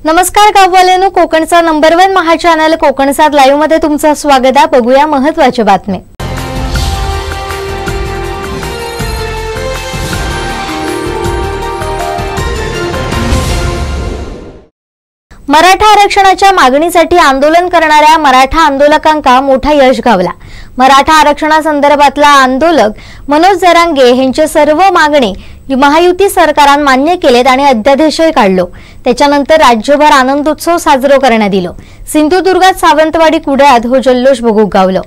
नमस्कार गाववाल्यांनो, कोकणचा नंबर 1 महा channel Konkan 7 live मध्ये तुमचं स्वागत आहे। बघूया महत्त्वाच्या बातमी। मराठा आरक्षणाच्या मागणीसाठी आंदोलन करणाऱ्या मराठा आंदोलकांका मोठा यश गावला। मराठा आरक्षणासंदर्भातला आंदोलक मनोज जरांगे यांचे सर्व मागणी महायुती सरकारान मान्य केलेत आणि अध्यादेशही काढलो। त्याच्यानंतर राज्यभर आनंदोत्सव साजरा करण्यात आलो। सिंधुदुर्गात सावंतवाडी कुड्यात हो जल्लोष बघू गावलो।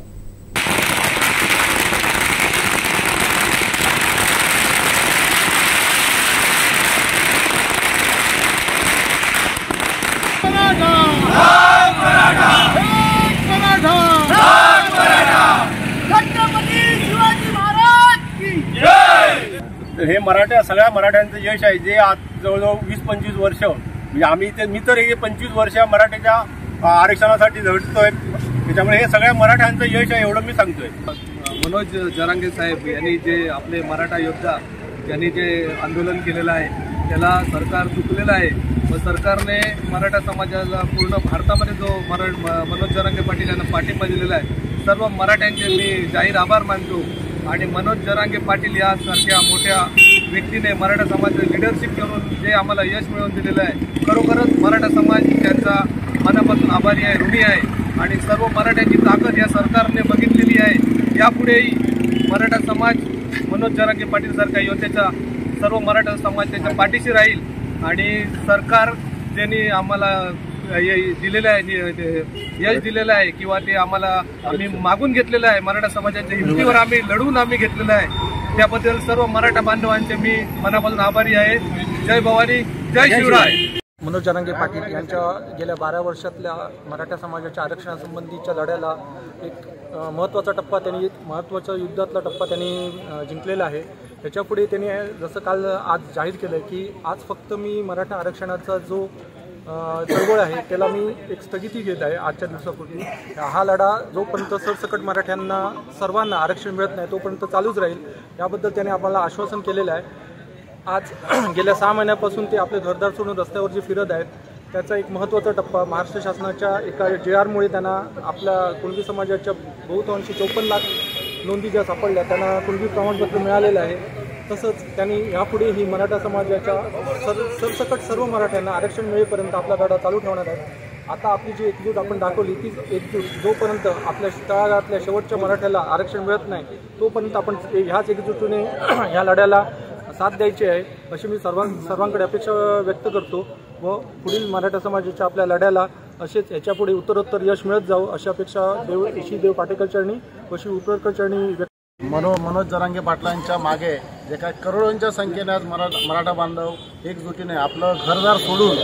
हे सगळ्या मराठ्यांचं यश आहे, जे आज जवळजवळ 20-25 वर्ष म्हणजे मी तर 25 वर्ष मराठ्याच्या आरक्षणासाठी झटतोय। त्याच्यामुळे हे सगळ्या मराठ्यांचं यश आहे एवढं मी सांगतोय। मनोज जरांगे साहेब यांनी जे आपले मराठा योद्धा यांनी जे आंदोलन केलेलं आहे त्याला सरकार चुकलेलं आहे व सरकारने मराठा समाजाला पूर्ण भारतामध्ये जो मनोज जरांगे पाटील यांना पाठिंबा दिलेला आहे, सर्व मराठ्यांचे मी जाहीर आभार मानतो। आणि मनोज जरांगे पाटील यासारख्या मोठ्या व्यक्तीने मराठा समाजाची लीडरशिप करून जे आम्हाला यश मिळवून दिलेलं आहे, खरोखरच मराठा समाज त्यांचा मनापासून आभारी आहे, ऋणी आहे। आणि सर्व मराठ्यांची ताकद या सरकारने बघितलेली आहे। यापुढेही मराठा समाज मनोज जरांगे पाटील सारख्या योद्ध्याच्या सर्व मराठा समाज त्यांच्या पाठीशी राहील। आणि सरकार त्यांनी आम्हाला दिलेलं आहे, यश दिलेलं आहे किंवा ते आम्ही मागून घेतलेलं आहे, मराठा समाजाच्या हिमतीवर आम्ही लढवून घेतलेलं आहे। त्याबद्दल सर्व मराठा बांधवांचे मी मनापासून आभारी आहे। जय भवानी, जय शिवराय। मनोज जरांगे पाटील यांच्या गेल्या 12 वर्षातल्या मराठा समाजाच्या आरक्षणासंबंधीच्या लढ्याला एक महत्त्वाचा युद्धातला टप्पा त्यांनी जिंकलेला आहे। त्याच्यापुढे त्यांनी जसं काल आज जाहीर केलं की आज फक्त मी मराठा आरक्षणाचा जो चळवळ आहे त्याला मी एक स्थगिती घेत आहे आजच्या दिवसापूर्वी। हा लढा जोपर्यंत सरसकट मराठ्यांना सर्वांना आरक्षण मिळत नाही तोपर्यंत चालूच राहील, याबद्दल त्याने आम्हाला आश्वासन केलेलं आहे। आज गेल्या 6 महिन्यापासून ते आपले घरदार सोडून रस्त्यावर जे फिरत आहेत त्याचा एक महत्त्वाचा टप्पा महाराष्ट्र शासनाच्या एका JRमुळे त्यांना आपल्या कुणबी समाजाच्या बहुतांशी 54 लाख नोंदी ज्या सापडल्या त्यांना कुणबी प्रमाणपत्र मिळालेलं आहे। तसंच त्यांनी यापुढे ही मराठा समाजाच्या सरसकट सर्व मराठ्यांना आरक्षण मिळेपर्यंत आपला लढा चालू ठेवणार आहे। आता आपली जी एकजूट आपण दाखवली तीच एकजूट जोपर्यंत आपल्या तळागाळातल्या शेवटच्या मराठ्याला आरक्षण मिळत नाही तोपर्यंत आपण ह्याच एकजुटीने ह्या लढ्याला साथ द्यायची आहे अशी मी सर्वांकडे अपेक्षा व्यक्त करतो व पुढील मराठा समाजाच्या आपल्या लढ्याला असेच याच्यापुढे उत्तरोत्तर यश मिळत जावं अशी अपेक्षा देव पाटेकर चरणी व श्री उपरकर चरणी मनोज जरांगे पाटलांच्या मागे जे काय करोडोंच्या संख्येने आज मराठा बांधव एकजुटीने आपलं घरदार सोडून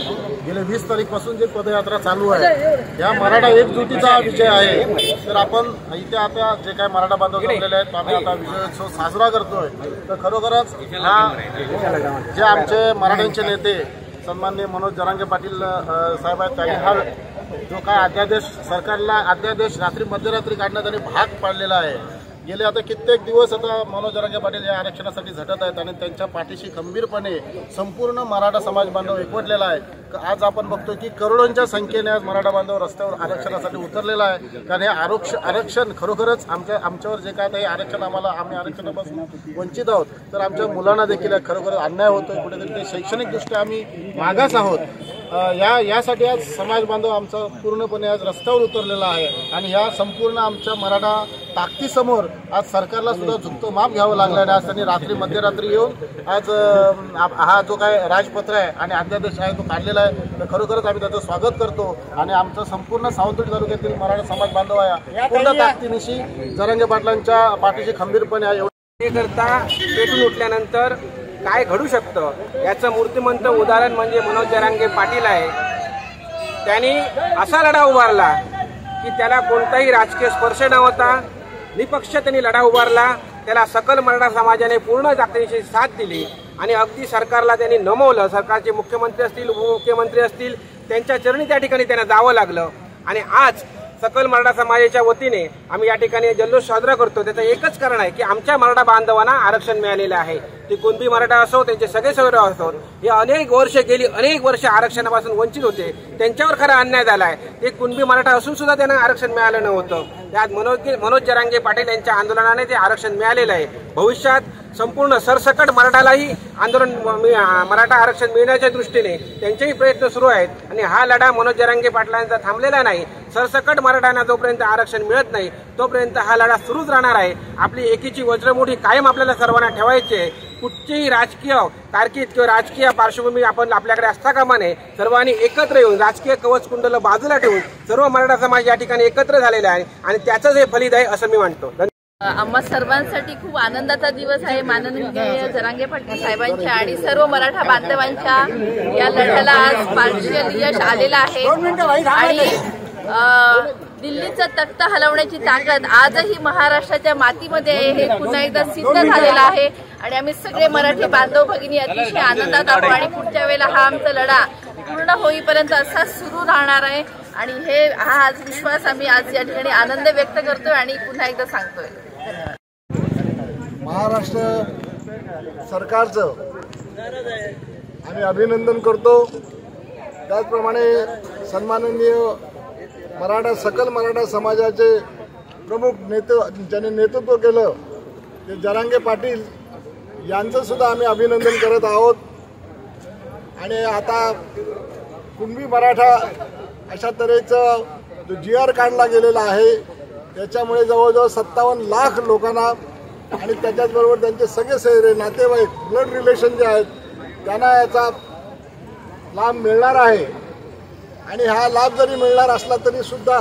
गेले 20 तारीखपासून जे पदयात्रा चालू आहे, या मराठा एकजुटीचा विजय आहे। तर आपण इथे आता जे काय मराठा बांधव जमलेले आहेत आम्ही आता विजयोत्सव साजरा करतोय। तर खरोखरच जे आमचे मराठ्यांचे नेते सन्माननीय मनोज जरांगे पाटील साहेब आहेत, त्यांनी हा जो काय अध्यादेश सरकारला रात्री मध्यरात्री काढण्यात आणि भाग पाडलेला आहे। गेले आता कित्येक दिवस आता मनोज जरांगे पाटील या आरक्षणासाठी झटत आहेत आणि त्यांच्या पाठीशी खंबीरपणे संपूर्ण मराठा समाज बांधव एकवटलेला आहे। आज आपण बघतोय की करोडोंच्या संख्येने आज मराठा बांधव रस्त्यावर आरक्षणासाठी उतरलेला आहे। कारण हे आरक्षण खरोखरच आमच्यावर जे काय हे आरक्षण आम्ही आरक्षणापासून वंचित आहोत, तर आमच्या मुलांना देखील खरोखर अन्याय होतोय, कुठेतरी ते शैक्षणिकदृष्ट्या आम्ही मागास आहोत। यासाठी आज समाज बांधव आमचा पूर्णपणे आज रस्त्यावर उतरलेला आहे आणि या संपूर्ण आमच्या मराठा ताकदीसमोर आज सरकारला सुद्धा झुकतो माप घ्यावं लागलं आहे। आज त्यांनी मध्यरात्री येऊन आज हा जो काय राजपत्र आहे आणि अध्यादेश आहे तो काढलेला आहे। तर खरोखरच आम्ही त्याचं स्वागत करतो आणि आमचं संपूर्ण सावंतवाडी तालुक्यातील मराठा समाज बांधव आहे पूर्ण ताकदीनिशी जरांगे पाटलांच्या पाठीशी खंबीरपणे आहे। करता पेटून उठल्यानंतर काय घडू शकतं याचं मूर्तिमंत उदाहरण म्हणजे मनोज जरांगे पाटील आहे। त्यांनी असा लढा उभारला की त्याला कोणताही राजकीय स्पर्श नव्हता, निपक्ष त्यांनी लढा उभारला। त्याला सकल मराठा समाजाने पूर्ण ताकदीची साथ दिली आणि अगदी सरकारला त्यांनी नमवलं। सरकारचे मुख्यमंत्री असतील, उपमुख्यमंत्री असतील, त्यांच्या चरणी त्या ठिकाणी त्यांना जावं लागलं। आणि आज सकल मराठा समाजाच्या वतीने आम्ही या ठिकाणी जल्लोष साजरा करतो। त्याचं एकच कारण आहे की आमच्या मराठा बांधवांना आरक्षण मिळालेलं आहे। ते कुणबी मराठा असो, त्यांचे सगळे सगळे असो, हे गेली अनेक वर्ष आरक्षणापासून वंचित होते. त्यांच्यावर खरा अन्याय झाला आहे. ते कुणबी मराठा असून सुद्धा त्यांना आरक्षण मिळालं नव्हतं. त्यात मनोज जरांगे पाटील यांच्या आंदोलनाने ते आरक्षण मिळालेलं आहे. भविष्यात संपूर्ण सरसकट मराठालाही मराठा आरक्षण मिळण्याच्या दृष्टीने त्यांचेही प्रयत्न सुरू आहेत. आणि हा लढा मनोज जरांगे पाटलांचा थांबलेला नाही. सरसकट मराठ्यांना जोपर्यंत आरक्षण मिळत नाही तोपर्यंत हा लढा सुरूच राहणार आहे. आपली एकीची वज्रमुठी कायम आपल्याला सर्वांना ठेवायची आहे. कुठचीही राजकीय कारकीर्द किंवा राजकीय पार्श्वभूमी आपण आपल्याकडे असता कामा नये. सर्वांनी एकत्र येऊन राजकीय कवच कुंडला बाजूला ठेवून सर्व मराठा समाज या ठिकाणी एकत्र झालेला आहे आणि त्याचंच हे फलित आहे असं मी मानतो. आम्हा सर्वांसाठी खूप आनंदाचा दिवस आहे. माननीय जरांगे पाटील साहेबांच्या आणि सर्व मराठा बांधवांच्या या लढ्याला आज पार्शियल यश आलेलं आहे. आणि दिल्लीचा तख्त हलवण्याची ताकद आजही महाराष्ट्राच्या मातीमध्ये आहे, हे पुन्हा एकदा सिद्ध झालेलं आहे. आणि आम्ही सगळे मराठी बांधव भगिनी अतिशय आनंदात आहोत. आणि पुढच्या वेळेला हा आमचा लढा पूर्ण होईपर्यंत असाच सुरू राहणार आहे. आणि हा आज विश्वास आम्ही आज या ठिकाणी आनंद व्यक्त करतोय आणि पुन्हा एकदा सांगतोय. महाराष्ट्र सरकारचं आम्ही अभिनंदन करतो. त्याचप्रमाणे सन्माननीय सकल मराठा समाजाचे प्रमुख ज्यांनी नेतृत्व केलं ते जरांगे पाटील यांचं सुद्धा आम्ही अभिनंदन करत आहोत. आणि आता कुणबी मराठा अशा तऱ्हेचं जो GR काढला गेलेला आहे त्याच्यामुळे जवळजवळ 57 लाख लोकांना आणि त्याच्याचबरोबर त्यांचे सगळे सगळे नातेवाईक ब्लड रिलेशन जे आहेत त्यांना याचा लाभ मिळणार आहे. आणि हा लाभ जरी मिळणार असला तरी सुद्धा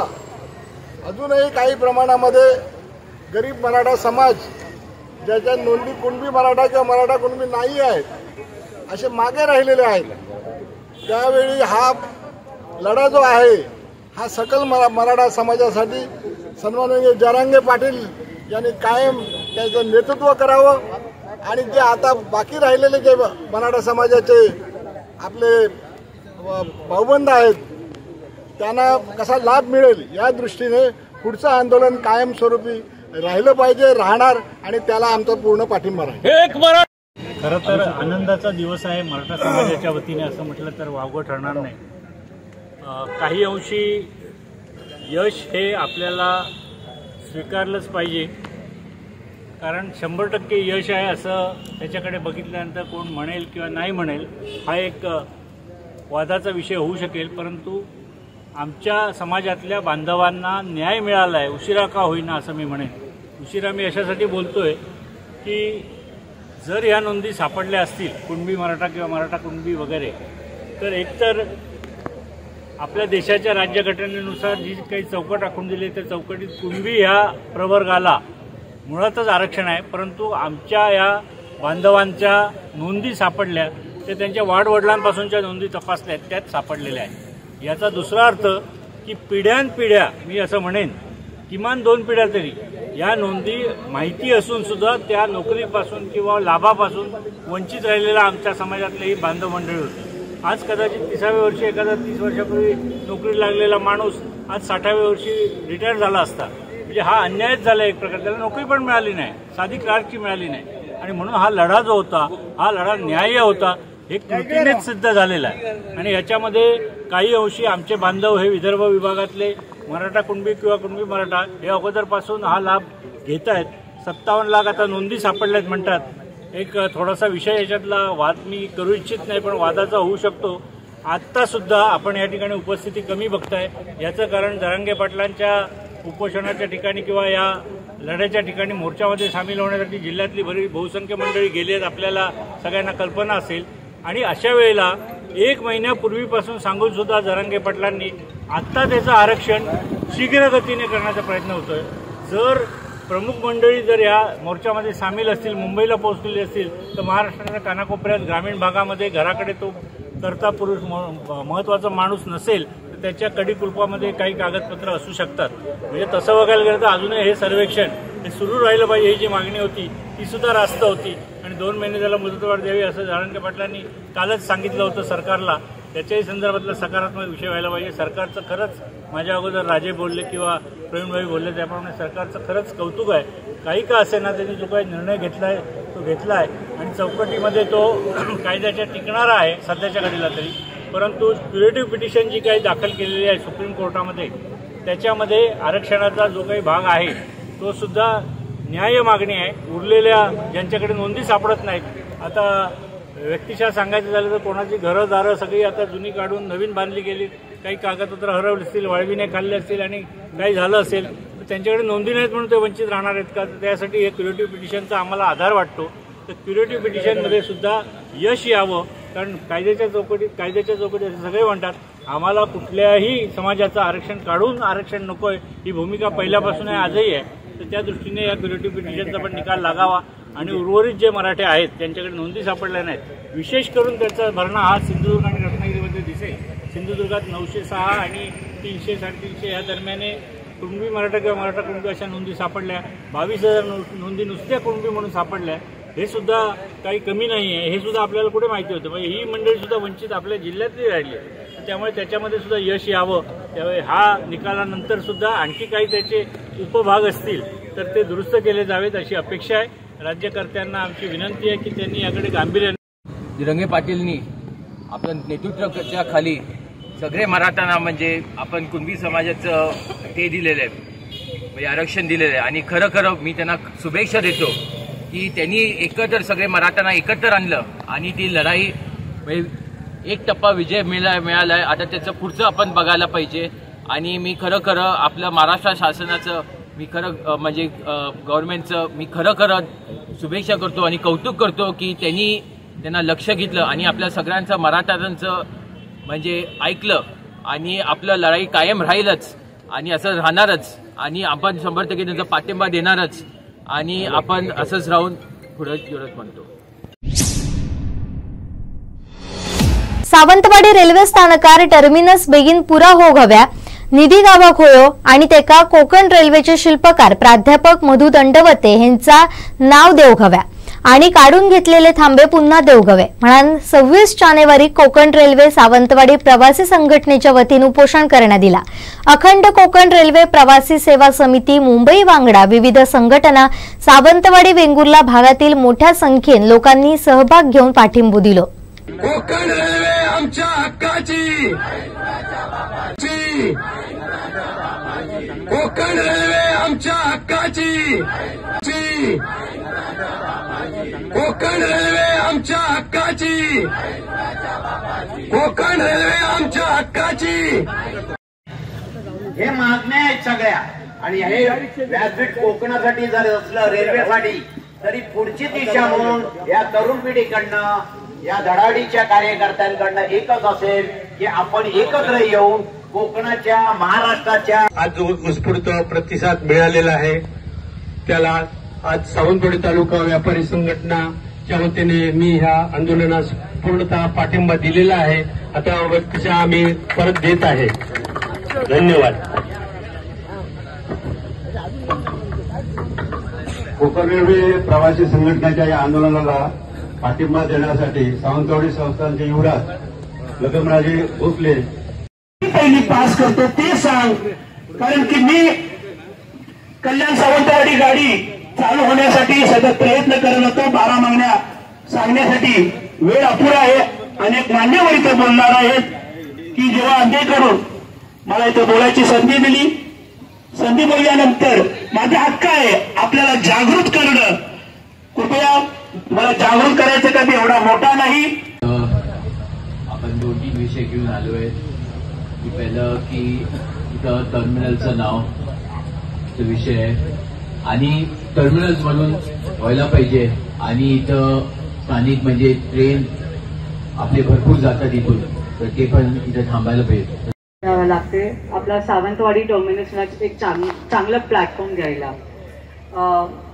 अजूनही काही प्रमाणामध्ये गरीब मराठा समाज ज्याच्या नोंदी कुणबी मराठा किंवा मराठा कुणबी नाही आहेत असे मागे राहिलेले आहेत. त्यावेळी हा लढा जो आहे हा सकल मराठा समाजासाठी सन्माननीय जरांगे पाटील यांनी कायम त्याचं नेतृत्व करावं. आणि जे आता बाकी राहिलेले जे मराठा समाजाचे आपले भाऊबंद आहेत त्यांना कसा लाभ मिळेल या दृष्टीने पुढचं आंदोलन कायमस्वरूपी राहिलं पाहिजे, राहणार आणि त्याला आमचा पूर्ण पाठिंबा राहील. खरं तर आनंदाचा दिवस आहे मराठा समाजाच्या वतीने असं म्हटलं तर वावगं ठरणार नाही. काही अंशी यश हे आपल्याला स्वीकारलंच पाहिजे, कारण 100% यश आहे असं त्याच्याकडे बघितल्यानंतर कोण म्हणेल किंवा नाही म्हणेल हा एक वादाचा विषय होऊ शकेल. परंतु आमच्या समाजातल्या बांधवांना न्याय मिळाला आहे, उशिरा का होईना असं मी म्हणेन. उशिरा मी अशासाठी बोलतोय की जर ह्या नोंदी सापडल्या असतील कुणबी मराठा किंवा मराठा कुणबी वगैरे, तर एकतर आपल्या देशाच्या राज्यघटनेनुसार जी काही चौकट आखून दिली त्या चौकटीत कुणबी ह्या प्रवर्गाला मुळातच आरक्षण आहे. परंतु आमच्या या बांधवांच्या नोंदी सापडल्या ते त्यांच्या वाडवडिलांपासूनच्या नोंदी तपासल्या त्यात सापडलेल्या आहेत. याचा दुसरा अर्थ की पिढ्यानपिढ्या मी असं म्हणेन किमान 2 पिढ्या तरी या नोंदी माहिती असून सुद्धा त्या नोकरीपासून किंवा लाभापासून वंचित राहिलेला आमच्या समाजातलेही बांधव मंडळी होते. आज कदाचित 30व्या वर्षी एखादा 30 वर्षापूर्वी नोकरी लागलेला माणूस आज 60व्या वर्षी रिटायर झाला असता. म्हणजे हा अन्यायच झाला एक प्रकार. त्याला नोकरी पण मिळाली नाही, साधी क्लार्कची मिळाली नाही. आणि म्हणून हा लढा जो होता हा लढा न्याय्य होता हे कृतीनेच सिद्ध झालेला आहे. आणि याच्यामध्ये काही अंशी आमचे बांधव हे विदर्भ विभागातले मराठा कुणबी किंवा कुणबी मराठा हे अगोदरपासून हा लाभ घेत आहेत. 57 लाख आता नोंदी सापडल्यात म्हणतात. एक थोडासा विषय याच्यातला वाद मी करू इच्छित नाही पण वादाचा होऊ शकतो. आत्तासुद्धा आपण या ठिकाणी उपस्थिती कमी बघताय. याचं कारण जरांगे पाटलांच्या उपोषणाच्या ठिकाणी किंवा या लढ्याच्या ठिकाणी मोर्चामध्ये सामील होण्यासाठी जिल्ह्यातली बरीच बहुसंख्य मंडळी गेली आहेत, आपल्याला सगळ्यांना कल्पना असेल. आणि अशा वेळेला 1 महिन्यापूर्वीपासून सांगून सुद्धा जरांगे पाटलांनी आत्ता त्याचं आरक्षण शीघ्रगतीने करण्याचा प्रयत्न होतोय. जर प्रमुख मंडळी जर या मोर्चामध्ये सामील असतील, मुंबईला पोहोचलेली असतील, तर महाराष्ट्राच्या कानाकोपऱ्यात ग्रामीण भागामध्ये घराकडे तो कर्ता पुरुष महत्त्वाचा माणूस नसेल तर त्याच्या कडिकुलपामध्ये काही कागदपत्र असू शकतात. म्हणजे तसं बघायला गेलं तर अजूनही हे सर्वेक्षण हे सुरू राहिलं पाहिजे. ही जी मागणी होती ती सुद्धा रास्त होती आणि 2 महिने त्याला मुदतवाढ द्यावी असं जरांगे पाटलांनी कालच सांगितलं होतं सरकारला. त्याच्याही संदर्भातला सकारात्मक विषय व्हायला पाहिजे. सरकारचं खरंच माझ्या अगोदर राजे बोलले किंवा प्रवीणभाई बोलले त्याप्रमाणे सरकारचं खरंच कौतुक आहे. काही का असेना त्यांनी जो काही निर्णय घेतला आहे तो घेतला आहे आणि चौकटीमध्ये तो कायद्याच्या टिकणारा आहे सध्याच्या घडीला तरी. परंतु क्युरेटिव्ह पिटिशन जी काही दाखल केलेली आहे सुप्रीम कोर्टामध्ये त्याच्यामध्ये आरक्षणाचा जो काही भाग आहे तो सुद्धा न्याय्य मागणी आहे. उरलेल्या ज्यांच्याकडे नोंदी सापडत नाहीत, आता व्यक्तिशः सांगायचं झालं तर कोणाची घरं दारं सगळी आता जुनी काढून नवीन बांधली गेली, काही कागदपत्र हरवली असतील, वाळवीने खाल्ले असतील आणि काही झालं असेल तर त्यांच्याकडे नोंदी नाहीत म्हणून ते वंचित राहणार आहेत का? त्यासाठी हे क्युरेटिव्ह पिटिशनचा आम्हाला आधार वाटतो. तर क्युरेटिव्ह पिटिशनमध्ये सुद्धा यश यावं, कारण कायद्याच्या चौकटीत सगळे म्हणतात आम्हाला कुठल्याही समाजाचं आरक्षण काढून आरक्षण नको आहे, ही भूमिका पहिल्यापासून आहे, आजही आहे. तर त्या दृष्टीने या क्युरेटिव्ह पिटिशनचा पण निकाल लागावा आणि उर्वरित जे मराठे आहेत त्यांच्याकडे नोंदी सापडल्या नाहीत, विशेष करून त्याचा भरणा हा सिंधुदुर्ग आणि रत्नागिरीमध्ये दिसेल. सिंधुदुर्गात 906 आणि 300 350 या दरम्याने कुणबी मराठा किंवा मराठा कुणबी अशा नोंदी सापडल्या. 22,000 नोंदी नुसत्या कुणबी म्हणून सापडल्या. हे सुद्धा काही कमी नाही आहे, हे सुद्धा आपल्याला कुठे माहिती होतं. म्हणजे ही मंडळी सुद्धा वंचित आपल्या जिल्ह्यातली राहिली आहे. त्यामुळे त्याच्यामध्ये सुद्धा यश यावं. त्यामुळे हा निकालानंतर सुद्धा आणखी काही त्याचे उपभाग असतील तर ते दुरुस्त केले जावेत अशी अपेक्षा आहे. राज्यकर्त्यांना आमची विनंती आहे की त्यांनी याकडे गांभीर्याने. जिरंगे पाटीलनी आपल्या नेतृत्वाच्या खाली सगळे मराठ्यांना म्हणजे आपण कुणबी समाजाचं ते दिलेलं आहे, म्हणजे आरक्षण दिलेलं आहे. आणि खरं मी त्यांना शुभेच्छा देतो की त्यांनी एकत्र सगळे मराठ्यांना एकत्र आणलं आणि ती लढाई म्हणजे एक टप्पा विजय मिळाला आहे. आता त्याचं पुढचं आपण बघायला पाहिजे. आणि मी खरं आपलं महाराष्ट्र शासनाचं मी म्हणजे गव्हर्नमेंटचं मी खरं शुभेच्छा करतो आणि कौतुक करतो की त्यांना लक्ष घेतलं आणि आपल्या सगळ्यांचं मराठ्यांचं म्हणजे ऐकलं आणि आपलं लढाई कायम राहीलच आणि असं राहणारच आणि आपण 100% त्यांचा पाठिंबा देणारच आणि आपण असंच राहून पुढे एवढंच म्हणतो. सावंतवाडी रेल्वे स्थानकार टर्मिनस बेगीन पुरा होग हव्या, निधी गावाक होयो आणि तेका कोकण रेल्वेचे शिल्पकार प्राध्यापक मधु दंडवते यांचा नाव देवक हव्या आणि काढून घेतलेले थांबे पुन्हा देवक हवे म्हणून 26 जानेवारी कोकण रेल्वे सावंतवाडी प्रवासी संघटनेच्या वतीने उपोषण करण्यात दिला. अखंड कोकण रेल्वे प्रवासी सेवा समिती मुंबई वांगडा विविध संघटना सावंतवाडी वेंगुर्ला भागातील मोठ्या संख्येने लोकांनी सहभाग घेऊन पाठिंबा दिला. कोकण रेल्वे आमच्या हक्काची, कोकण रेल्वे आमच्या हक्काची, कोकण रेल्वे आमच्या हक्काची, कोकण रेल्वे आमच्या हक्काची. हे मागण्या आहेत सगळ्या आणि हे व्यासपीठ कोकणासाठी जर असलं रेल्वेसाठी तरी पुढची दिशा म्हणून या तरुण पिढीकडनं या धडाडीच्या कार्यकर्त्यांकडनं एकच असेल की आपण एकत्र येऊन कोकणाच्या महाराष्ट्राच्या आज जो उत्स्फूर्त प्रतिसाद मिळालेला आहे त्याला आज सावंतवाडी तालुका व्यापारी संघटनाच्या वतीने मी ह्या आंदोलनास पूर्णतः पाठिंबा दिलेला आहे. आता वक्तव्य आम्ही परत देत आहे. धन्यवाद. कोकण रेल्वे प्रवासी संघटनेच्या या आंदोलनाला पाठिंबा देण्यासाठी सावंतवाडी संस्थानचे युवराज लगमराजे भोसले पहिली पास करतो ते सांग, कारण की मी कल्याण सावंतवाडी गाडी चालू होण्यासाठी सतत प्रयत्न करत होतो. 12 मागण्या सांगण्यासाठी वेळ अपुरा आहे. अनेक मान्यवर इथे बोलणार आहेत की जेव्हा अध्यक्षकडून मला इथे बोलायची संधी दिली, संधी बोलल्यानंतर माझा हक्क आहे आपल्याला जागृत करणं. कृपया मला जागृत करायचं का मी एवढा मोठा नाही. आपण 2-3 विषय घेऊन आलोय की पहिलं की इथं टर्मिनलचं नाव विषय आहे आणि टर्मिनल्स म्हणून व्हायला पाहिजे आणि इथं स्थानिक म्हणजे ट्रेन आपले भरपूर जातात इथून, तर ते पण इथं थांबायला पाहिजे लागते. आपला सावंतवाडी टर्मिनसला एक चांगलं प्लॅटफॉर्म घ्यायला.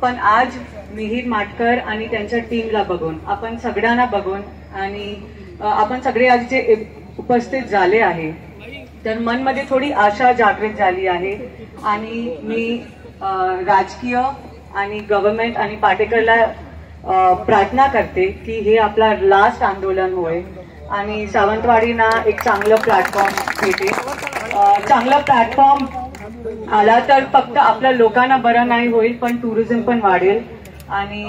पण आज मिहिर माटकर आणि त्यांच्या टीमला बघून, आपण सगळ्यांना बघून आणि आपण सगळे आज जे उपस्थित झाले आहे तर मनमध्ये थोडी आशा जागृत झाली आहे. आणि मी राजकीय आणि गव्हर्नमेंट आणि पाटेकरला प्रार्थना करते की हे आपला लास्ट आंदोलन होय आणि सावंतवाडीना एक चांगलं प्लॅटफॉर्म भेटे. चांगला प्लॅटफॉर्म आला तर फक्त आपल्या लोकांना बरं नाही होईल पण टुरिझम पण वाढेल आणि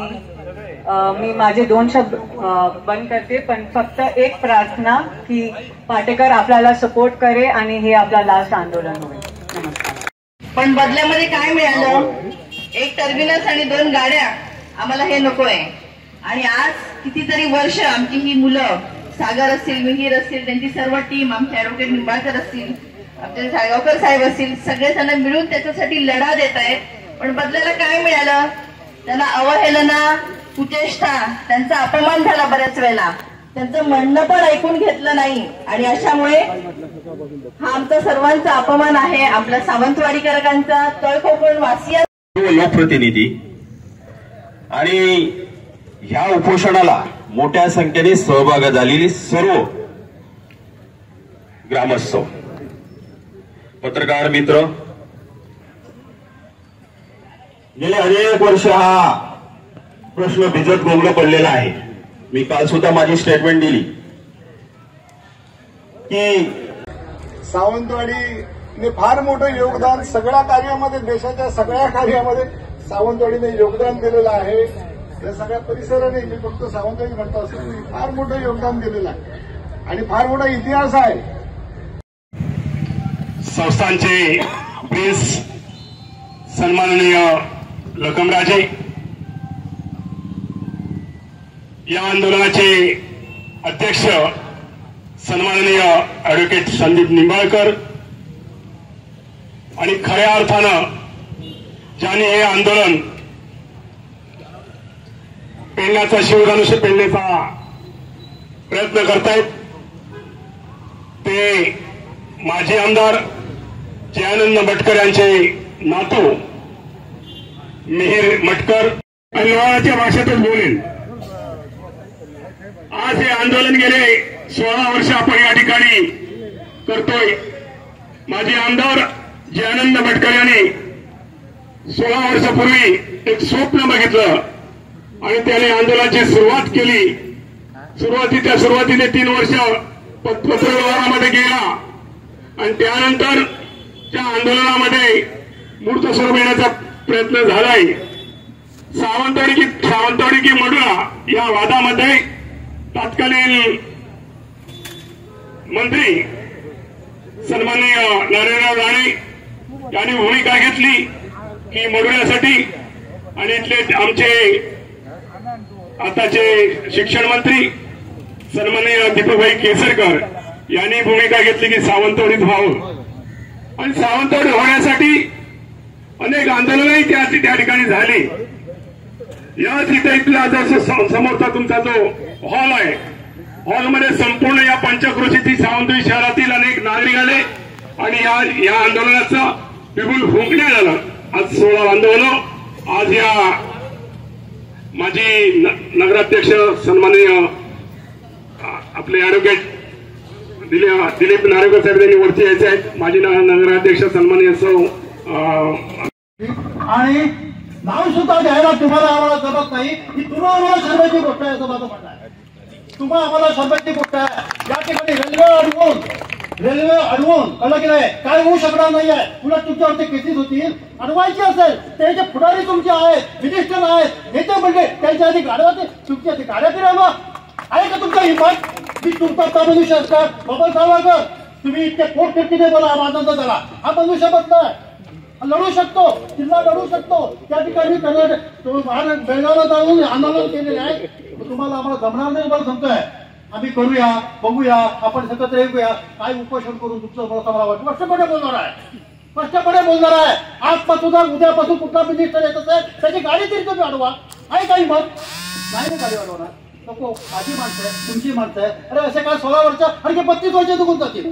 मी माझे 2 शब्द बंद करते, पण फक्त एक प्रार्थना की पाटेकर आपल्याला सपोर्ट करे आणि हे आपला लास्ट आंदोलन होईल. नमस्कार. पण बदल्यामध्ये काय मिळालं? एक टर्मिनस आणि 2 गाड्या. आम्हाला हे नको आहे. आणि आज कितीतरी वर्ष आमची ही मुलं, सागर असतील, मिहीर असतील, त्यांची सर्व टीम, आमचे ॲडव्होकेट निंबाळकर असतील, आमचे साळगावकर साहेब असतील, सगळेजण मिळून त्याच्यासाठी लढा देत आहेत. पण बदल्याला काय मिळालं? त्यांना अवहेलना, कुचेष्टा, त्यांचा अपमान झाला बऱ्याच वेळेला. त्यांचं म्हणणं पण ऐकून घेतलं नाही आणि अशामुळे हा आमचा सर्वांचा अपमान आहे, आपल्या सावंतवाडीकरांचा, तळ कोकण वासिया लोकप्रतिनिधी आणि ह्या उपोषणाला मोठ्या संख्येने सहभाग झालेली सर्व ग्रामस्थ, पत्रकार मित्र, गेले अनेक वर्ष हा प्रश्न भिजत गोंगलं पडलेला आहे. मी काल सुद्धा माझी स्टेटमेंट दिली की सावंतवाडीने फार मोठं योगदान सगळ्या कार्यामध्ये, देशाच्या सगळ्या कार्यामध्ये सावंतवाडीने योगदान दिलेलं आहे. या सगळ्या परिसराने, मी फक्त सावंतवाडी म्हणतो असं, फार मोठं योगदान दिलेलं आहे आणि फार मोठा इतिहास आहे. संस्थांचे प्रिन्स सन्माननीय लखमराजे, या आंदोलनाचे अध्यक्ष सन्माननीय ॲडव्होकेट संदीप निंबाळकर, आणि खऱ्या अर्थानं ज्यांनी हे आंदोलन पेलण्याचा, शिवधनुष्य पेलण्याचा प्रयत्न करतायत, ते माजी आमदार जयानंद मटकर यांचे नातू मिहीर मटकर. आणि लोहाराच्या भाषेतच बोलेल. आज हे आंदोलन गेले 16 वर्ष आपण या ठिकाणी करतोय. माजी आमदार जयानंद मटकर यांनी 16 वर्षापूर्वी एक स्वप्न बघितलं आणि त्याने आंदोलनाची सुरुवात केली. सुरुवातीने 3 वर्ष पत्रव्यवहारामध्ये गेला आणि त्यानंतर त्या आंदोलनामध्ये मूर्त स्वरूप येण्याचा प्रयत्न झालाय. सावंतवाडी की मडुळा या वादामध्ये तत्कालीन मंत्री सन्माननीय नरेंद्र राणे यांनी भूमिका घेतली की मडुळ्यासाठी, आणि इथले आमचे आताचे शिक्षण मंत्री सन्माननीय दीपकभाई केसरकर यांनी भूमिका घेतली की सावंतवाडीत व्हावं. आणि सावंतवाडी होण्यासाठी अनेक आंदोलनही त्या ठिकाणी झाली. याच इथे इथला जसं समोरचा तुमचा जो हॉल आहे, हॉलमध्ये संपूर्ण या पंचक्रोशीतील सावंतवाडी शहरातील अनेक नागरिक आले आणि या आंदोलनाचं बिगुल फुंकण्यात आलं. आज 16 आंदोलन. आज या माजी नगराध्यक्ष सन्माननीय आपले ॲडव्होकेट दिलीप नारेकर साहेब यांनी वरती यायचे आहेत. माजी नगराध्यक्ष सन्माननीय सौ, आणि नाव सुद्धा द्यायला तुम्हाला आम्हाला जमत नाही की तुम्हाला आम्हाला सर्वांची गोष्ट आहे, असं माझं म्हणणं आहे. तुम्हाला आम्हाला सर्वांची गोष्ट आहे. या ठिकाणी रेल्वे अडवून कळलं की नाही, काय होऊ शकणार नाही आहे. उलट तुमच्यावरती केसेस होतील. अडवायची असेल त्याचे पुढारी तुमचे आहेत, मिनिस्टर आहेत, नेते म्हणजे त्यांच्या आधी गाड्यावरती तुमच्या गाड्या फिरावं आहे का तुमचा हिंमत? मी तुमचा मनुष्य असतात बाबा सावरकर, तुम्ही इतके पोट कितीने बोला, आनंद झाला. हा बनवू शकत नाही. लढू शकतो, जिल्हा लढू शकतो. त्या ठिकाणी बेळगावला जाऊन आंदोलन केलेले आहे. तुम्हाला आम्हाला जमणार नाही मला सांगतोय. आम्ही करूया, बघूया, आपण सतत येऊया, काय उपोषण करून तुमचं मला वाटतं स्पष्टपणे बोलणार आहे, स्पष्टपणे बोलणार आहे. आजपासून उद्यापासून कुठला मिनिस्टर येत असेल त्याची गाडी तरी तुम्ही अडवा. आहे काही मत नाही गाडी अडवणार. नको, माझी माणसं आहे, तुमची माणसं आहे. अरे असे काय 16 वर्ष आणि 32 वर्ष दुखून जातील,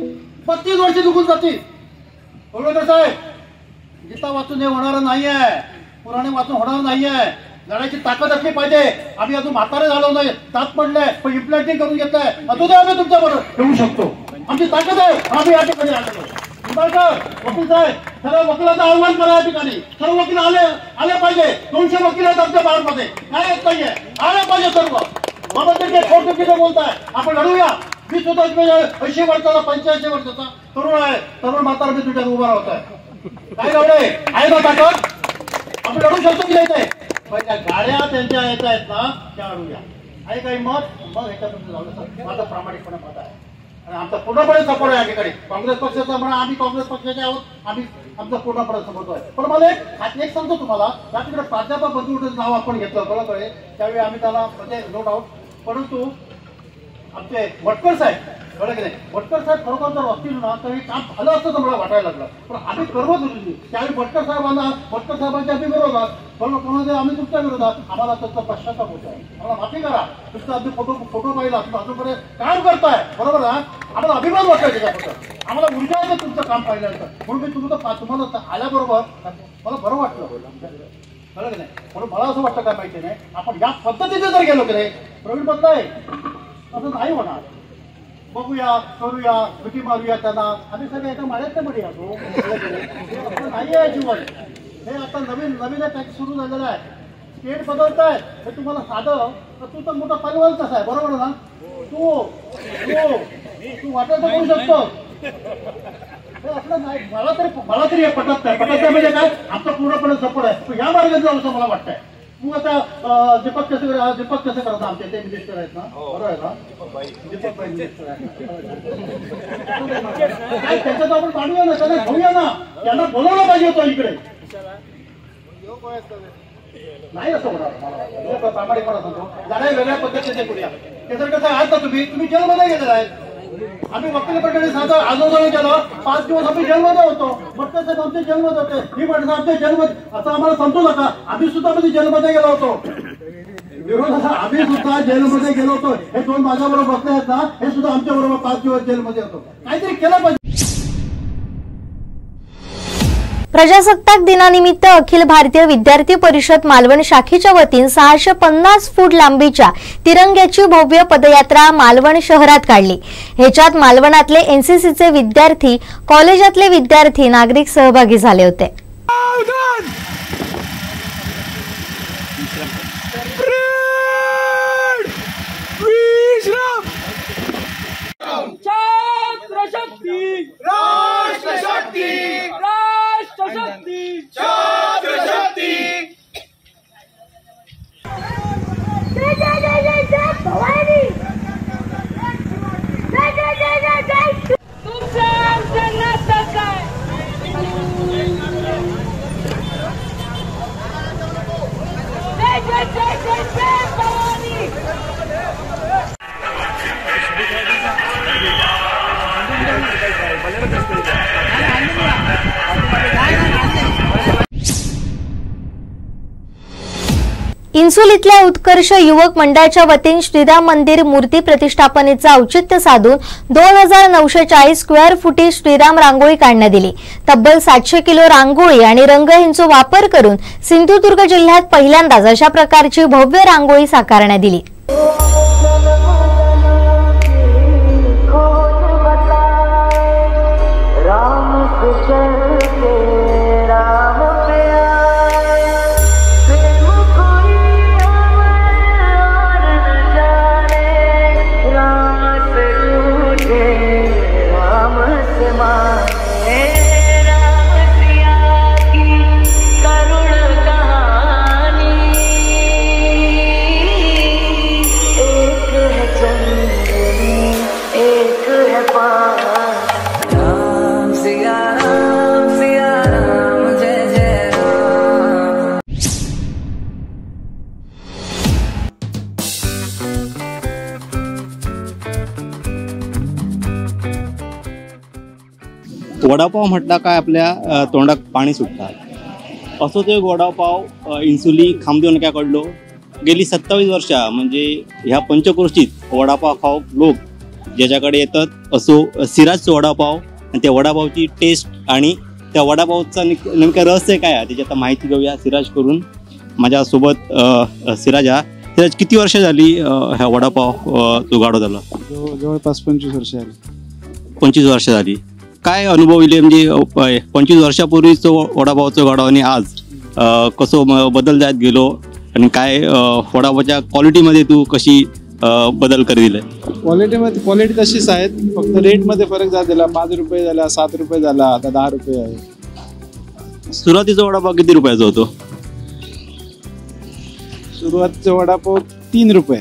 32 वर्ष दुखून जातील. बरोबर साहेब, गीता वाचून हे होणार नाहीये, पुराणे वाचून होणार नाहीये. लढायची ताकद असली पाहिजे. आम्ही अजून म्हातारे झालो नाही, दात पडले, पण इम्प्लॅन्टिंग करून घेतलंय. अजून आम्ही तुमच्या बरोबर येऊ शकतो. आमची ताकद आहे. आम्ही या ठिकाणी आलेलो. वकील साहेब, सर्व वकिलांचा आव्हान करा. या ठिकाणी सर्व वकील आले पाहिजे. 200 वकील आहेत आमच्या भारतमध्ये, काय येत नाहीये, आले पाहिजे सर्व. बाबा ते खोटं किती बोलताय. आपण लढूया. मी सुद्धा 80 वर्षाचा 85 वर्षाचा तरुण आहे. तरुण म्हातारा मी तुझ्यात उभा राहतोय. काय लढे आहे ना ताकद? आपण लढू शकतो की नाही? पण त्या गाड्या त्यांच्या येत आहेत ना त्या अडूया. आहे काही मत मग ह्याच्यापासून जाऊ माझं प्रामाणिकपणे मत आहे आणि आमचा पूर्णपणे सपोर्ट आहे. या ठिकाणी काँग्रेस पक्षाचा म्हणा, आम्ही काँग्रेस पक्षाचे आहोत, आम्ही आमचा पूर्णपणे सपोर्ट आहे. पण मला एक सांगतो तुम्हाला, त्या तिकडे प्राध्यापक बंधूचं नाव आपण घेतलं बरोबर आहे, त्यावेळी आम्ही त्याला म्हणजे नो डाऊट, परंतु आमचे वटकर साहेब बरं की नाही, वटकर साहेब खरोखर जर असतील ना तर हे काम झालं असतं तर मला वाटायला लागलं. पण आम्ही करवत होतो त्यावेळी वटकर साहेबांच्या आम्ही विरोधात बरोबर, आम्ही तुमच्या विरोधात, आम्हाला त्याचा पश्चाताप होत आहे. आम्हाला माफी करा. तुमचा आम्ही फोटो पाहिला, तुम्ही अजूनपर्यंत काम करताय बरोबर ना, आम्हाला अभिमान वाटतोय त्याच्याबद्दल, आम्हाला ऊर्जा आहे तुमचं काम पाहिल्यानंतर. म्हणून मी तुम्हाला आल्याबरोबर मला बरं वाटलं कळलं की नाही. म्हणून मला असं वाटतं काय माहिती नाही, आपण या पद्धतीने जर गेलो की नाही प्रवीण बदलाय असं नाही होणार. बघूया, करूया, मिठी मारूया त्यांना, आम्ही सगळे एका माळ्यातल्या मध्ये असो नाही आहे जीवन. हे आता नवीन टॅक्स सुरू झालेला आहे, स्टेट बदलत आहे. हे तुम्हाला साधं तर तू तर मोठा पैलवानच आहे बरोबर ना, तू वाटेल तर करू शकतो. हे असलं नाही, मला तरी हे पटत नाही. म्हणजे काय, आमचा पूर्णपणे सपोर्ट आहे. या मार्गात जाऊ असं मला वाटतंय. तू आता दीपक कसं करत आमचे ते मिनिस्टर आहेत ना बरोबर आहे ना, दीपक मिनिस्टर आहे त्याच्यात आपण काढूया ना, त्यांना घेऊया ना, त्यांना बोलावलं पाहिजे होतं इकडे. नाही असं होणार, प्रामाणिकपणा सांगतो. जाण्या वेगळ्या पद्धतीने करूया. त्याचं कसं आहे, आता तुम्ही जेलमध्ये गेलेला आहे, आम्ही वकील प्रकरणी साधं आंदोलन केलं, 5 दिवस आम्ही जेलमध्ये होतो. म्हटलं साहेब आमच्या जेलमध्ये होते, ही म्हटलं आमच्या जेलमध्ये, असं आम्हाला समजू नका, आम्ही सुद्धा मध्ये जेलमध्ये गेलो होतो. विरोध आम्ही सुद्धा जेलमध्ये गेलो होतो. हे 2 माझ्याबरोबर बसले आहेत ना, हे सुद्धा आमच्या बरोबर 5 दिवस जेलमध्ये होतो. काहीतरी केलं पाहिजे. प्रजासत्ताक दिनानिमित्त अखिल भारतीय विद्यार्थी परिषद मालवण शाखेच्या वतीने 650 फूट लांबीच्या तिरंग्याची भव्य पदयात्रा मालवण शहरात काढली. ह्याच्यात मालवणातले एनसीसीचे विद्यार्थी, कॉलेजातले विद्यार्थी, नागरिक सहभागी झाले होते. इन्सुल इथल्या उत्कर्ष युवक मंडळाच्या वतीने श्रीराम मंदिर मूर्ती प्रतिष्ठापनेचं औचित्य साधून 2940 स्क्वेअर फुटी श्रीराम रांगोळी काढण्यात आली. तब्बल 700 किलो रांगोळी आणि रंग यांचा वापर करून सिंधुदुर्ग जिल्ह्यात पहिल्यांदाच अशा प्रकारची भव्य रांगोळी साकारण्यात आली. वडापाव म्हटला काय आपल्या तोंडात पाणी सुटतात. असो ते वडापाव इन्सुली खामदेव नक्याकडलो गेली 27 वर्षा म्हणजे ह्या पंचक्रोशीत वडापाव खाऊ लोक ज्याच्याकडे येतात. असो सिराजचा वडापाव आणि त्या वडापावची टेस्ट आणि त्या वडापावचा नेमकं रहस्य काय आहे त्याची आता माहिती घेऊया सिराज करून. माझ्यासोबत सिराज किती वर्ष झाली ह्या वडापाव तो गाडो झाला? जवळपास 25 वर्ष झाली. 25 वर्ष झाली. काय अनुभव येईल म्हणजे 25 वर्षापूर्वीचं वडापावचं गाडो आणि आज कसं बदल जात गेलो आणि काय वडापावच्या क्वालिटीमध्ये तू कशी बदल करी दिलाय? क्वालिटी तशीच आहेत, फक्त रेटमध्ये फरक झाला. 5 रुपये झाला, 7 रुपये झाला, आता 10 रुपये आहे. सुरुवातीचा वडापाव किती रुपयाचा होतो? सुरुवातीचा वडापाव 3 रुपये.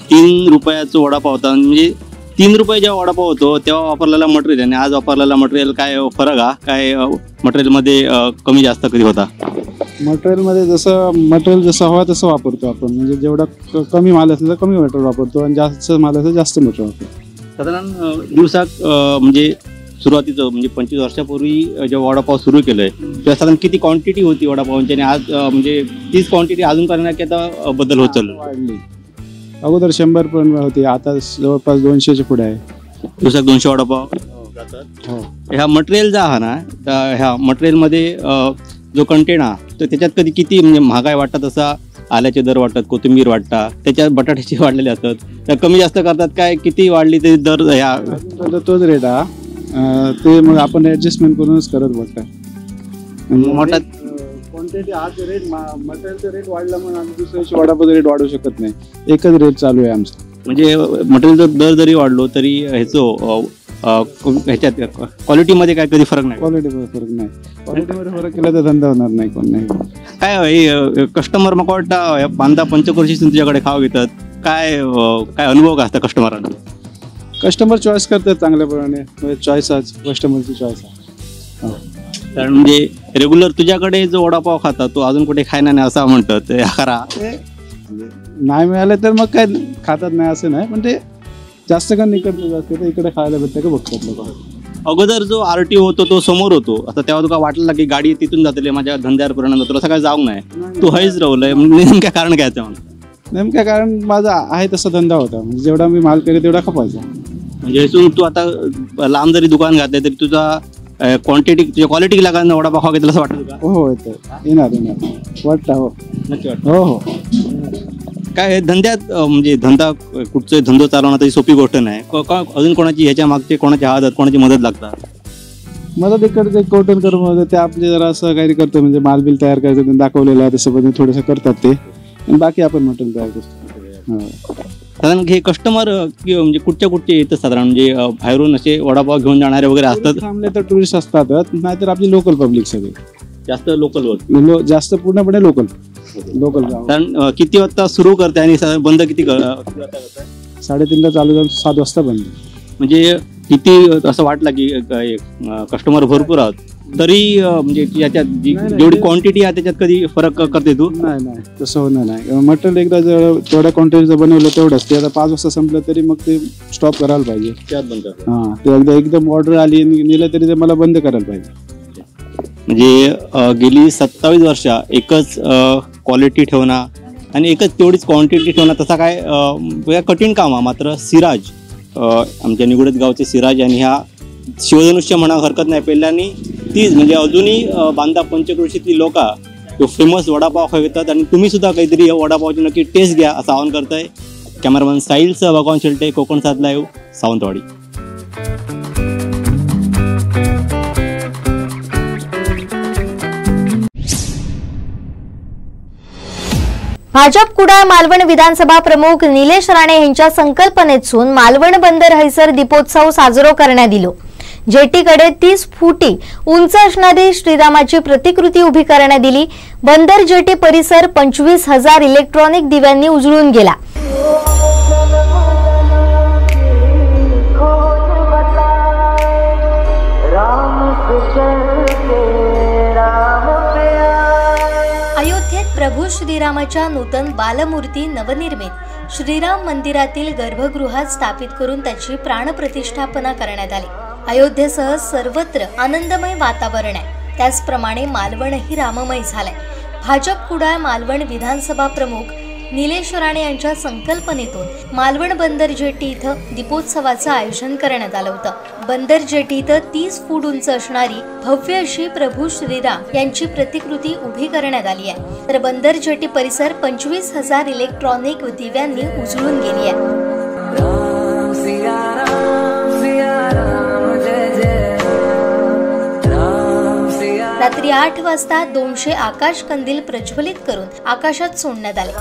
3 रुपयाचा वडापाव होता. म्हणजे 3 रुपये जेव्हा वडापाव होतो तेव्हा वापरलेला मटेरियल आणि आज वापरलेला मटेरियल काय फरक हा? काय मटेरियलमध्ये कमी जास्त कधी होता? मटेरियलमध्ये मटेरियल जसं हवा तसं वापरतो आपण. म्हणजे जेवढा कमी माल असेल तर कमी मटेरियल वापरतो आणि जास्त माल असेल जास्त मटेरियल वापरतो. साधारण दिवसात म्हणजे सुरुवातीचं म्हणजे 25 वर्षापूर्वी जेव्हा वडापाव सुरू केलंय तेव्हा साधारण किती क्वांटिटी होती वडापावची आणि आज म्हणजे तीच क्वांटिटी अजून करण्यात की आता बदल होत चालू? वाढली. अगोदर 100 पण होती, आता जवळपास 200च्या पुढे आहे. दिवसात 200 वडापाव जातात. हो. ह्या मटेरियल जो आहे ना, तर ह्या मटेरियलमध्ये जो कंटेन हा तर त्याच्यात कधी किती म्हणजे महागाई वाटतात, तसा आल्याचे दर वाटतात, कोथिंबीर वाटतात, त्याच्यात बटाट्याचे वाढलेले असतात, तर कमी जास्त करतात काय? किती वाढली ते दर? ह्या तोच रेट हा. ते मग आपण ऍडजस्टमेंट करूनच करत बघतात. मोठा क्वांटिटी हाच रेट मटेरियलचा रेट वाढला म्हणून आम्ही दुसऱ्याची वडापाव रेट वाढवू शकत नाही. एकच रेट चालू आहे आमचा. म्हणजे मटेरियलचा दर जरी वाढलो तरी ह्याच्यात क्वालिटीमध्ये काय कधी फरक नाही? क्वालिटीमध्ये फरक नाही. क्वालिटीमध्ये फरक केला तर धंदा होणार नाही. कोण नाही काय कस्टमर मग वाटतं बांधा पंचक्रोशी तुमच्याकडे खाव घेतात, काय अनुभव का असता कस्टमरांना? कस्टमर चॉईस करतात चांगल्याप्रमाणे. चॉईस आज कस्टमरची चॉईस आहे. कारण म्हणजे रेग्युलर तुझ्याकडे जो वडापाव खातात तो अजून कुठे खायना नाही असं म्हणतात. खरा नाही मिळालं तर मग काय खातात नाही असं नाही, पण ते जास्त का निकडलं जाते तर इकडे खायला भेटतं का बघतात लोक. अगोदर जो RTO होतो तो समोर होतो, आता तेव्हा तुला वाटलं की गाडी तिथून जातली माझ्या धंद्यावर परिणाम होतो, असं काय जाऊ नाही, तू हैच राहलंय. नेमक्या कारण काय त्याचं? नेमक्या कारण माझा आहे तसा धंदा होता. म्हणजे जेवढा मी माल केला तेवढा खपायचा. म्हणजे इथून तू आता लांब जरी दुकान घातले तरी तुझा क्वांटिटी तुझ्या क्वालिटी लागणार वडापाव खावा घेतला असं वाटतं का? हो येणार वाटतं. हो नक्की वाटतं. हो. काय धंद्यात म्हणजे धंदा कुठचा धंदो चालवणं तरी सोपी गोष्ट नाही. अजून कोणाची ह्याच्या मागचे कोणाची हात कोणाची मदत लागतात? मदत इकडे कौटन करून ते आपले जरा असं काही करतो. म्हणजे माल बिल तयार करायचं दाखवलेलं आहे तसं पण थोडंसं करतात ते, बाकी आपण मटेरियल तयार करतो. साधारण हे कस्टमर म्हणजे कुठचे येतं साधारण? म्हणजे बाहेरून असे वडापाव घेऊन जाणारे वगैरे असतात? थांबले तर टुरिस्ट असतातच, नाहीतर आपली लोकल पब्लिक सगळे. जास्त लोकल जास्त पूर्णपणे लोकल. कारण किती वाजता सुरू करते आणि बंद किती? 3:30ला चालू जाऊन 7 वाजता बंद. म्हणजे किती असं वाटलं की कस्टमर भरपूर आहोत तरी म्हणजे याच्यात जेवढी क्वांटिटी आहे त्याच्यात कधी फरक करते तू? नाही तसं होणार नाही. मटेरियल एकदा तेवढ्या क्वांटिटीचं बनवलं तेवढंच. ते आता 5 वाजता संपलं तरी मग ते स्टॉप करायला पाहिजे. त्यात बंद. हां, ते एकदा एकदम ऑर्डर आली नेलं तरी ते मला बंद करायला पाहिजे. म्हणजे गेली 27 वर्ष एकच क्वालिटी ठेवणं आणि एकच तेवढीच क्वांटिटी ठेवणं तसा काय कठीण काम आहे. मात्र सिराज आमच्या निगुडत गावचे सिराज आणि ह्या शिवधनुष्य म्हणा हरकत नाही, पहिल्यांनी तीच म्हणजे अजूनही बांधा पंचक्रोशीतली लोक तो फेमस वडापाव खातात आणि तुम्ही सुद्धा काहीतरी वडापावची नक्की टेस्ट घ्या असं आवाहन करताय. कॅमेरामॅन साहिलसह भगवान शेलटे, कोकण 7 लाईव्ह, सावंतवाडी. भाजप कुडाळ मालवण विधानसभा प्रमुख निलेश राणे यांच्या संकल्पनेतून मालवण बंदर हैसर दीपोत्सव साजरो करण्यात आलो. जेटीकडे 30 फुटी उंच असणारी श्रीरामाची प्रतिकृती उभी करण्यात आली. बंदर जेटी परिसर 25,000 इलेक्ट्रॉनिक दिव्यांनी उजळून गेला. प्रभू श्रीरामाच्या नूतन बालमूर्ती नवनिर्मित श्रीराम मंदिरातील गर्भगृहात स्थापित करून त्याची प्राणप्रतिष्ठापना करण्यात आली. अयोध्येसह सर्वत्र आनंदमय वातावरण आहे. त्याचप्रमाणे मालवणही राममय झालंय. भाजप कुडाळ मालवण विधानसभा प्रमुख निलेश राणे यांच्या संकल्पनेतून मालवण बंदर जेटी इथं दीपोत्सवाचं आयोजन करण्यात आलं होतं. बंदर जेटी इथं 30 फूट उंच असणारी भव्य अशी प्रभू श्रीराम यांची प्रतिकृती उभी करण्यात आली आहे. तर बंदर जेटी परिसर 25,000 इलेक्ट्रॉनिक दिव्यांनी उजळून गेली आहे. रात्री 8 वाजता 200 आकाश कंदील प्रज्वलित करून आकाशात सोडण्यात आले.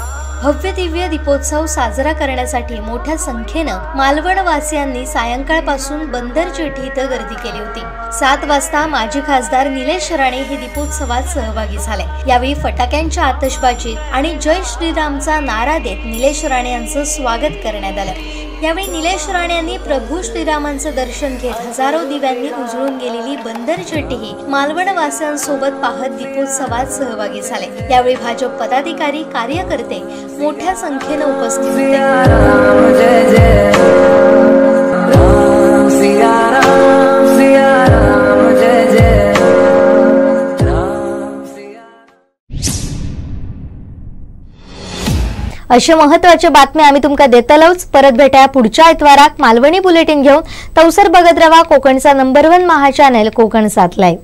भव्य दिव्य दीपोत्सव साजरा करण्यासाठी मोठ्या संख्येनं मालवणवासियांनी सायंकाळपासून बंदर जेटी इथं गर्दी केली होती. 7 वाजता माजी खासदार निलेश राणे हे दीपोत्सवात सहभागी झाले. यावेळी फटाक्यांच्या आतषबाजीत आणि जय श्रीरामचा नारा देत निलेश राणे यांचं स्वागत करण्यात आलं. यावेळी निलेश राणे यांनी प्रभू श्रीरामांचं दर्शन घेत हजारो दिव्यांनी उजळून गेलेली बंदर जेटीही मालवणवासियांसोबत पाहत दीपोत्सवात सहभागी झाले. यावेळी भाजप पदाधिकारी कार्यकर्ते मोठ्या संख्येनं उपस्थित होते. अशा महत्वाच्या बातम्या आम्ही तुमका देतलोच. परत भेटा पुढच्या आयतवाराक मालवणी बुलेटिन घेऊन. तवसर बघत रवा कोकणचा नंबर 1 महा चॅनल कोकण 7 लाईव्ह.